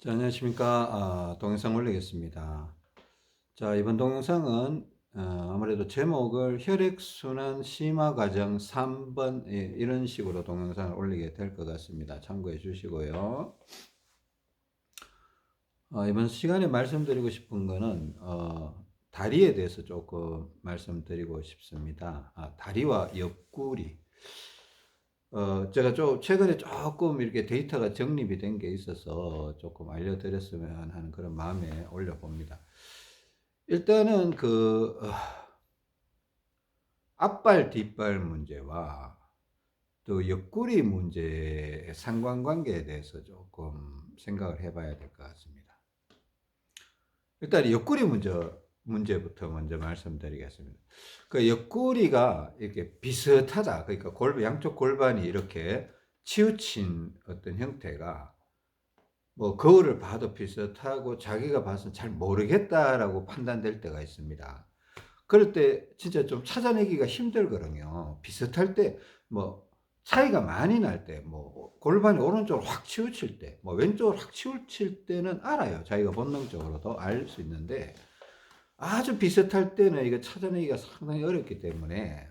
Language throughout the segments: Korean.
자, 안녕하십니까. 동영상 올리겠습니다. 자, 이번 동영상은 아무래도 제목을 혈액순환 심화 과정 3번 이런 식으로 동영상을 올리게 될 것 같습니다. 참고해 주시고요. 이번 시간에 말씀드리고 싶은 거는 다리에 대해서 조금 말씀드리고 싶습니다. 다리와 옆구리. 제가 최근에 조금 이렇게 데이터가 정립이 된 게 있어서 조금 알려드렸으면 하는 그런 마음에 올려봅니다. 일단은 앞발, 뒷발 문제와 또 옆구리 문제의 상관관계에 대해서 조금 생각을 해봐야 될 것 같습니다. 일단 옆구리 문제부터 먼저 말씀드리겠습니다. 그 옆구리가 이렇게 비슷하다. 그러니까 양쪽 골반이 이렇게 치우친 어떤 형태가 뭐 거울을 봐도 비슷하고 자기가 봐서 잘 모르겠다라고 판단될 때가 있습니다. 그럴 때 진짜 좀 찾아내기가 힘들거든요. 비슷할 때 뭐 차이가 많이 날 때, 뭐 골반이 오른쪽으로 확 치우칠 때, 뭐 왼쪽으로 확 치우칠 때는 알아요. 자기가 본능적으로도 알 수 있는데 아주 비슷할 때는 이거 찾아내기가 상당히 어렵기 때문에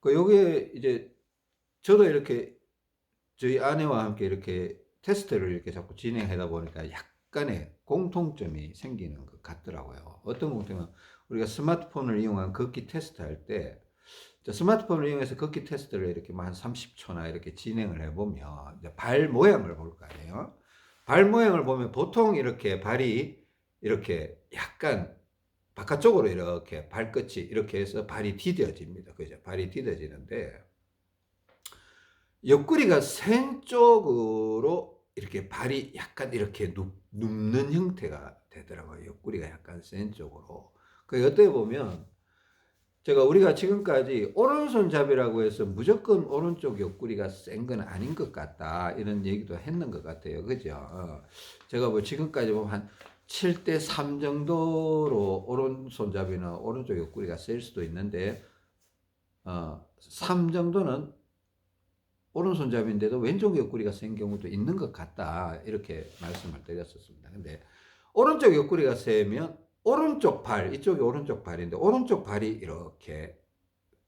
요게 이제 저도 이렇게 저희 아내와 함께 이렇게 테스트를 이렇게 자꾸 진행하다 보니까 약간의 공통점이 생기는 것 같더라고요. 어떤 공통점은 우리가 스마트폰을 이용한 걷기 테스트 할 때 스마트폰을 이용해서 걷기 테스트를 이렇게 한 30초나 이렇게 진행을 해보면 이제 발 모양을 볼 거 아니에요. 발 모양을 보면 보통 이렇게 발이 이렇게 약간 바깥쪽으로 이렇게 발끝이 이렇게 해서 발이 디뎌집니다. 그죠? 발이 디뎌지는데 옆구리가 센 쪽으로 이렇게 발이 약간 이렇게 눕는 형태가 되더라고요. 옆구리가 약간 센 쪽으로. 어떻게 보면 우리가 지금까지 오른손잡이라고 해서 무조건 오른쪽 옆구리가 센 건 아닌 것 같다. 이런 얘기도 했는 것 같아요. 그죠? 제가 뭐 지금까지 보면 한 7대 3 정도로 오른손잡이는 오른쪽 옆구리가 셀 수도 있는데, 3 정도는 오른손잡이인데도 왼쪽 옆구리가 센 경우도 있는 것 같다. 이렇게 말씀을 드렸었습니다. 근데 오른쪽 옆구리가 세면 오른쪽 발, 이쪽이 오른쪽 발인데 오른쪽 발이 이렇게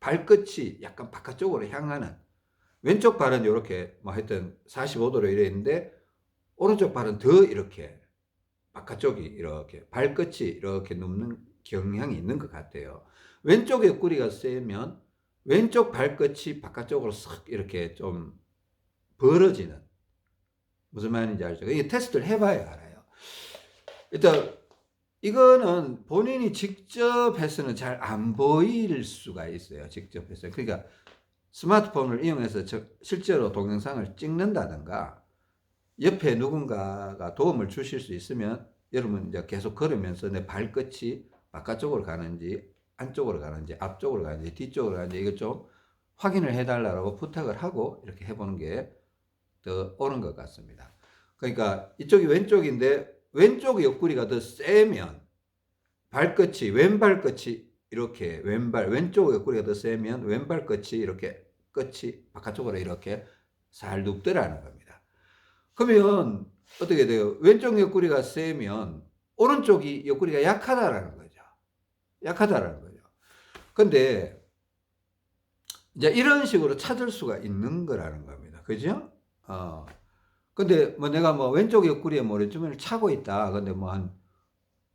발끝이 약간 바깥쪽으로 향하는, 왼쪽 발은 이렇게 뭐 하여튼 45도로 이래 있는데 오른쪽 발은 더 이렇게 바깥쪽이 이렇게 발끝이 이렇게 눕는 경향이 있는 것 같아요. 왼쪽 옆구리가 세면 왼쪽 발끝이 바깥쪽으로 싹 이렇게 좀 벌어지는, 무슨 말인지 알죠? 이게 테스트를 해봐야 알아요. 일단 이거는 본인이 직접 해서는 잘 안 보일 수가 있어요. 직접 해서. 그러니까 스마트폰을 이용해서 실제로 동영상을 찍는다든가 옆에 누군가가 도움을 주실 수 있으면 여러분 이제 계속 걸으면서 내 발끝이 바깥쪽으로 가는지 안쪽으로 가는지 앞쪽으로 가는지 뒤쪽으로 가는지 이걸 좀 확인을 해달라고 부탁을 하고 이렇게 해보는 게 더 옳은 것 같습니다. 그러니까 이쪽이 왼쪽인데 왼쪽 옆구리가 더 세면 발끝이, 왼발끝이 이렇게 왼쪽 옆구리가 더 세면 왼발끝이 이렇게 끝이 바깥쪽으로 이렇게 살 눕더라는 겁니다. 그러면 어떻게 돼요? 왼쪽 옆구리가 세면 오른쪽이 옆구리가 약하다라는 거죠. 약하다라는 거죠. 근데 이제 이런 식으로 찾을 수가 있는 거라는 겁니다. 그죠? 근데 뭐 내가 뭐 왼쪽 옆구리에 모래주머니를 차고 있다. 근데 뭐 한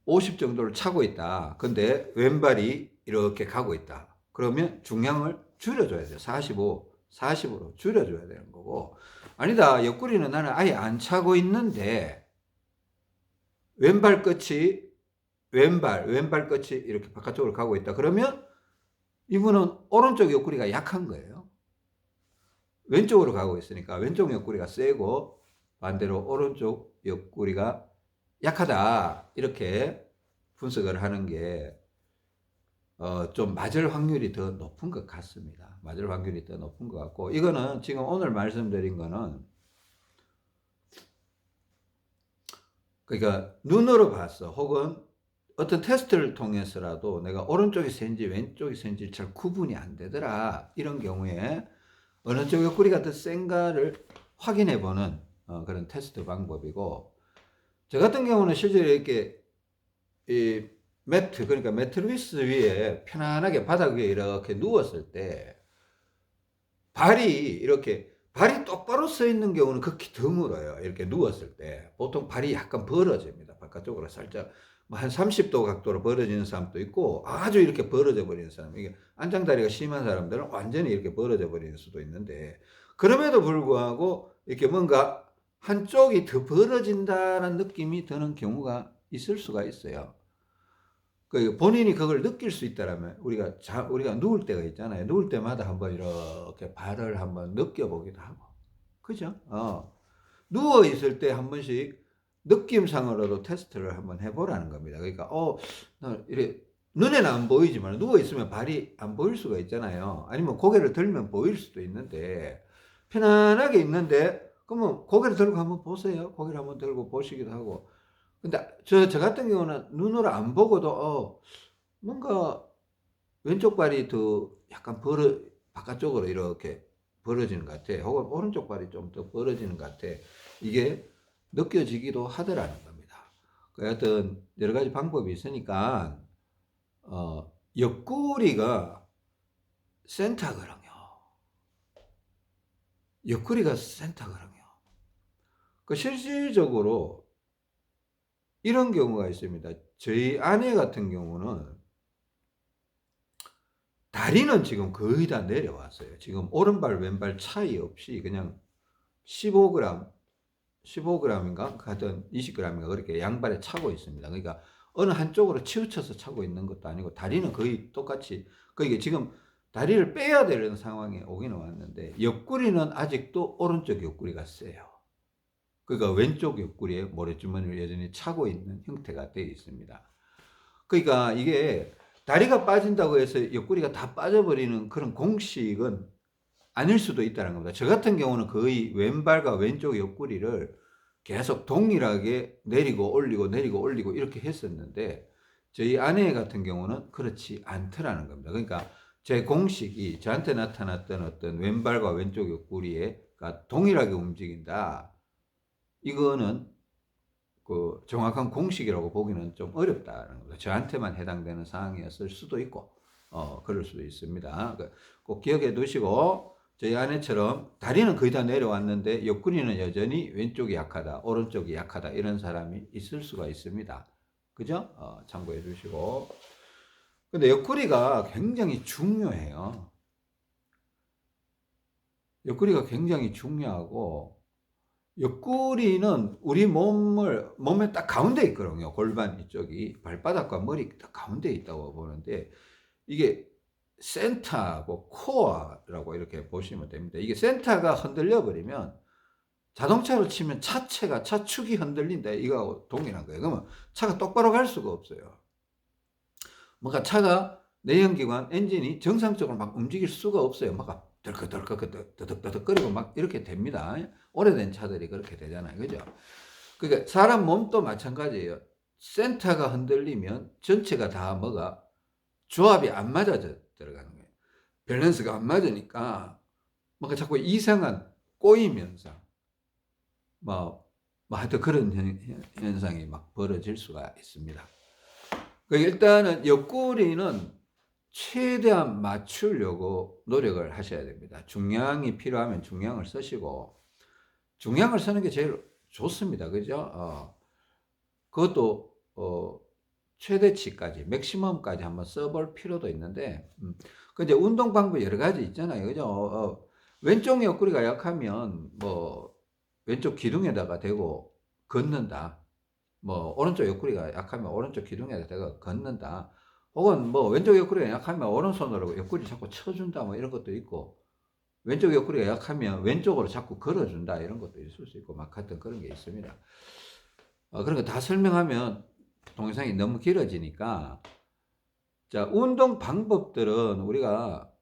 50 정도를 차고 있다. 근데 왼발이 이렇게 가고 있다. 그러면 중량을 줄여줘야 돼요. 45, 40으로 줄여줘야 되는 거고. 아니다. 옆구리는 나는 아예 안 차고 있는데 왼발 끝이 왼발 끝이 이렇게 바깥쪽으로 가고 있다. 그러면 이분은 오른쪽 옆구리가 약한 거예요. 왼쪽으로 가고 있으니까 왼쪽 옆구리가 세고 반대로 오른쪽 옆구리가 약하다. 이렇게 분석을 하는 게 좀 맞을 확률이 더 높은 것 같습니다. 맞을 확률이 더 높은 것 같고, 이거는 지금 오늘 말씀드린 거는 그러니까 눈으로 봤어. 혹은 어떤 테스트를 통해서라도 내가 오른쪽이 센지 왼쪽이 센지 잘 구분이 안 되더라. 이런 경우에 어느 쪽 옆구리가 더 센가를 확인해 보는 그런 테스트 방법이고, 저 같은 경우는 실제로 이렇게 이 매트, 그러니까 매트리스 위에 편안하게 바닥 위에 이렇게 누웠을 때 발이 똑바로 서 있는 경우는 극히 드물어요. 이렇게 누웠을 때 보통 발이 약간 벌어집니다. 바깥쪽으로 살짝 뭐 한 30도 각도로 벌어지는 사람도 있고 아주 이렇게 벌어져 버리는 사람, 이게 안장다리가 심한 사람들은 완전히 이렇게 벌어져 버리는 수도 있는데, 그럼에도 불구하고 이렇게 뭔가 한쪽이 더 벌어진다는 느낌이 드는 경우가 있을 수가 있어요. 그 본인이 그걸 느낄 수 있다라면 우리가 누울 때가 있잖아요. 누울 때마다 한번 이렇게 발을 한번 느껴보기도 하고, 그죠? 누워 있을 때 한 번씩 느낌상으로도 테스트를 한번 해보라는 겁니다. 그러니까 나 이래 눈에는 안 보이지만 누워 있으면 발이 안 보일 수가 있잖아요. 아니면 고개를 들면 보일 수도 있는데, 편안하게 있는데 그러면 고개를 들고 한번 보세요. 고개를 한번 들고 보시기도 하고. 근데 저 같은 경우는 눈으로 안 보고도 뭔가 왼쪽 발이 더 약간 바깥쪽으로 이렇게 벌어지는 것 같아. 혹은 오른쪽 발이 좀 더 벌어지는 것 같아. 이게 느껴지기도 하더라는 겁니다. 그 하여튼 여러 가지 방법이 있으니까 옆구리가 센터거든요. 옆구리가 센터거든요. 그 실질적으로 이런 경우가 있습니다. 저희 아내 같은 경우는 다리는 지금 거의 다 내려왔어요. 지금 오른발 왼발 차이 없이 그냥 15g, 15g인가 하여튼 20g인가 그렇게 양발에 차고 있습니다. 그러니까 어느 한쪽으로 치우쳐서 차고 있는 것도 아니고 다리는 거의 똑같이, 그러니까 지금 다리를 빼야 되는 상황에 오기는 왔는데 옆구리는 아직도 오른쪽 옆구리가 세요. 그러니까 왼쪽 옆구리에 모래주머니를 여전히 차고 있는 형태가 되어 있습니다. 그러니까 이게 다리가 빠진다고 해서 옆구리가 다 빠져버리는 그런 공식은 아닐 수도 있다는 겁니다. 저 같은 경우는 거의 왼발과 왼쪽 옆구리를 계속 동일하게 내리고 올리고 내리고 올리고 이렇게 했었는데, 저희 아내 같은 경우는 그렇지 않더라는 겁니다. 그러니까 제 공식이 저한테 나타났던 어떤 왼발과 왼쪽 옆구리가 동일하게 움직인다, 이거는 그 정확한 공식이라고 보기는 좀 어렵다는 거죠. 저한테만 해당되는 사항이었을 수도 있고, 그럴 수도 있습니다. 꼭 기억해 두시고, 저희 아내처럼 다리는 거의 다 내려왔는데 옆구리는 여전히 왼쪽이 약하다, 오른쪽이 약하다, 이런 사람이 있을 수가 있습니다. 그죠? 참고해 주시고. 근데 옆구리가 굉장히 중요해요. 옆구리가 굉장히 중요하고, 옆구리는 우리 몸에 딱 가운데 있거든요. 골반 이쪽이 발바닥과 머리 딱 가운데 있다고 보는데, 이게 센터하고 코어라고 이렇게 보시면 됩니다. 이게 센터가 흔들려 버리면 자동차로 치면 차축이 흔들린다, 이거하고 동일한 거예요. 그러면 차가 똑바로 갈 수가 없어요. 뭔가 차가 내연기관 엔진이 정상적으로 막 움직일 수가 없어요. 막 덜컥덜컥 더덕더덕거리고 막 이렇게 됩니다. 오래된 차들이 그렇게 되잖아요. 그죠? 그러니까 사람 몸도 마찬가지예요. 센터가 흔들리면 전체가 다 뭐가 조합이 안 맞아져 들어가는 거예요. 밸런스가 안 맞으니까 뭔가 자꾸 이상한 꼬임 현상, 하여튼 그런 현상이 막 벌어질 수가 있습니다. 그러니까 일단은 옆구리는 최대한 맞추려고 노력을 하셔야 됩니다. 중량이 필요하면 중량을 쓰시고, 중량을 쓰는 게 제일 좋습니다. 그죠? 그것도 최대치까지, 맥시멈까지 한번 써볼 필요도 있는데, 그 이제 운동 방법이 여러 가지 있잖아요. 그죠? 왼쪽 옆구리가 약하면 왼쪽 기둥에다가 대고 걷는다. 오른쪽 옆구리가 약하면 오른쪽 기둥에다가 대고 걷는다. 혹은 왼쪽 옆구리가 약하면 오른손으로 옆구리 자꾸 쳐준다, 이런 것도 있고, 왼쪽 옆구리가 약하면 왼쪽으로 자꾸 걸어준다, 이런 것도 있을 수 있고, 하여튼 그런 게 있습니다. 그런 거 다 설명하면 동영상이 너무 길어지니까, 자, 운동 방법들은 우리가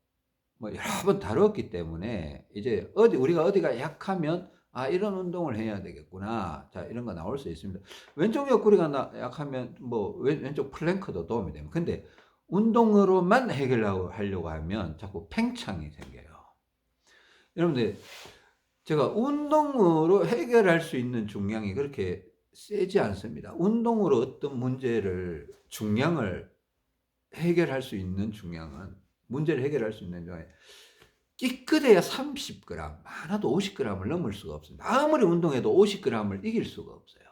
여러 번 다뤘기 때문에, 이제 우리가 어디가 약하면 이런 운동을 해야 되겠구나, 자, 이런 거 나올 수 있습니다. 왼쪽 옆구리가 약하면 왼쪽 플랭크도 도움이 됩니다. 근데 운동으로만 해결하려고 하면 자꾸 팽창이 생겨요. 여러분들, 제가 운동으로 해결할 수 있는 중량이 그렇게 세지 않습니다. 운동으로 어떤 문제를 중량을 해결할 수 있는 중량은 문제를 해결할 수 있는 중량이 끼끗해야 30g, 많아도 50g을 넘을 수가 없습니다. 아무리 운동해도 50g을 이길 수가 없어요.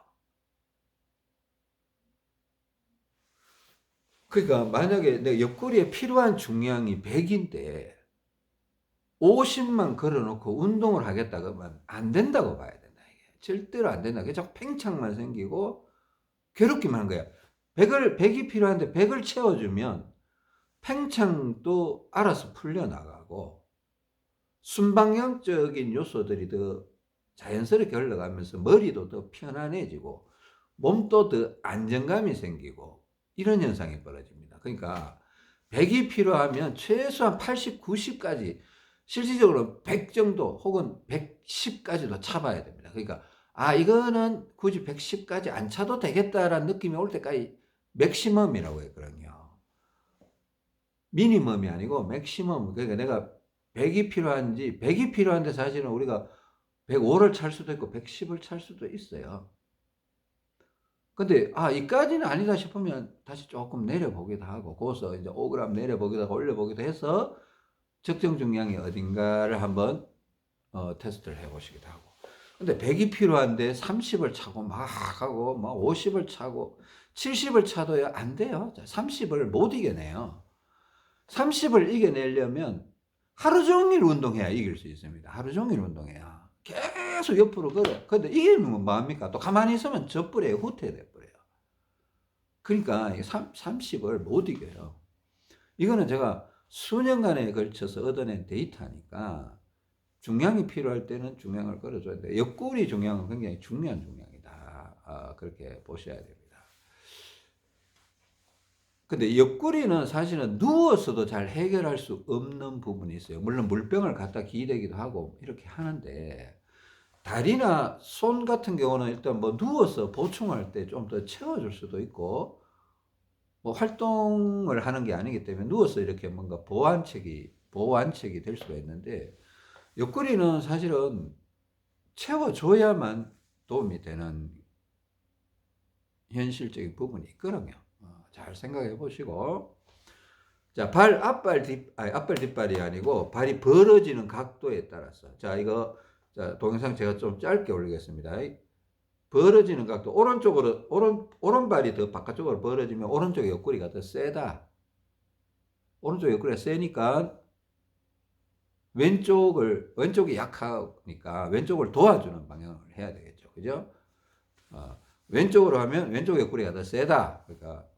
그러니까 만약에 내 옆구리에 필요한 중량이 100인데 50만 걸어놓고 운동을 하겠다 그러면 안 된다고 봐야 된다. 이게 절대로 안 된다. 자꾸 팽창만 생기고 괴롭기만 한 거야. 100이 필요한데 100을 채워주면 팽창도 알아서 풀려나가고 순방향적인 요소들이 더 자연스럽게 흘러가면서 머리도 더 편안해지고 몸도 더 안정감이 생기고 이런 현상이 벌어집니다. 그러니까 100이 필요하면 최소한 80, 90까지 실질적으로 100 정도 혹은 110까지도 차봐야 됩니다. 그러니까 이거는 굳이 110까지 안 차도 되겠다라는 느낌이 올 때까지 맥시멈이라고 했거든요. 미니멈이 아니고 맥시멈. 그러니까 내가 100이 필요한데 사실은 우리가 105를 찰 수도 있고 110을 찰 수도 있어요. 근데 이까지는 아니다 싶으면 다시 조금 내려보기도 하고 거기서 이제 5g 내려보기도 하고 올려보기도 해서 적정 중량이 어딘가를 한번 테스트를 해보시기도 하고. 근데 100이 필요한데 30을 차고 막 하고 막 50을 차고 70을 차도요 안 돼요. 30을 못 이겨내요. 30을 이겨내려면 하루 종일 운동해야 이길 수 있습니다. 하루 종일 운동해야. 계속 옆으로 걸어. 근데 이기면 뭐합니까? 또 가만히 있으면 져버려요. 후퇴돼버려요. 그러니까 30을 못 이겨요. 이거는 제가 수년간에 걸쳐서 얻어낸 데이터니까 중량이 필요할 때는 중량을 걸어줘야 돼요. 옆구리 중량은 굉장히 중요한 중량이다. 그렇게 보셔야 됩니다. 근데 옆구리는 사실은 누워서도 잘 해결할 수 없는 부분이 있어요. 물론 물병을 갖다 기대기도 하고 이렇게 하는데 다리나 손 같은 경우는 일단 뭐 누워서 보충할 때 좀 더 채워줄 수도 있고 뭐 활동을 하는 게 아니기 때문에 누워서 이렇게 뭔가 보완책이 될 수가 있는데 옆구리는 사실은 채워줘야만 도움이 되는 현실적인 부분이 있거든요. 잘 생각해 보시고. 자, 앞발 뒷발이 아니고 발이 벌어지는 각도에 따라서. 자, 이거, 자, 동영상 제가 좀 짧게 올리겠습니다. 벌어지는 각도, 오른발이 더 바깥쪽으로 벌어지면 오른쪽 옆구리가 더 세다. 오른쪽 옆구리가 세니까 왼쪽이 약하니까 왼쪽을 도와주는 방향을 해야 되겠죠. 그죠? 왼쪽으로 하면 왼쪽 옆구리가 더 세다. 그러니까,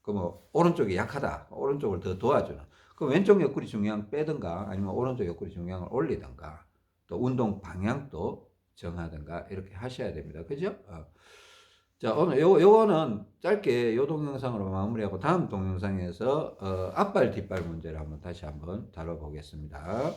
뭐, 오른쪽이 약하다. 오른쪽을 더 도와주는. 그럼 왼쪽 옆구리 중량 빼든가 아니면 오른쪽 옆구리 중량을 올리든가 또 운동 방향도 정하든가 이렇게 하셔야 됩니다. 그죠? 자, 오늘 요거는 짧게 요 동영상으로 마무리하고 다음 동영상에서 앞발 뒷발 문제를 다시 한번 다뤄보겠습니다.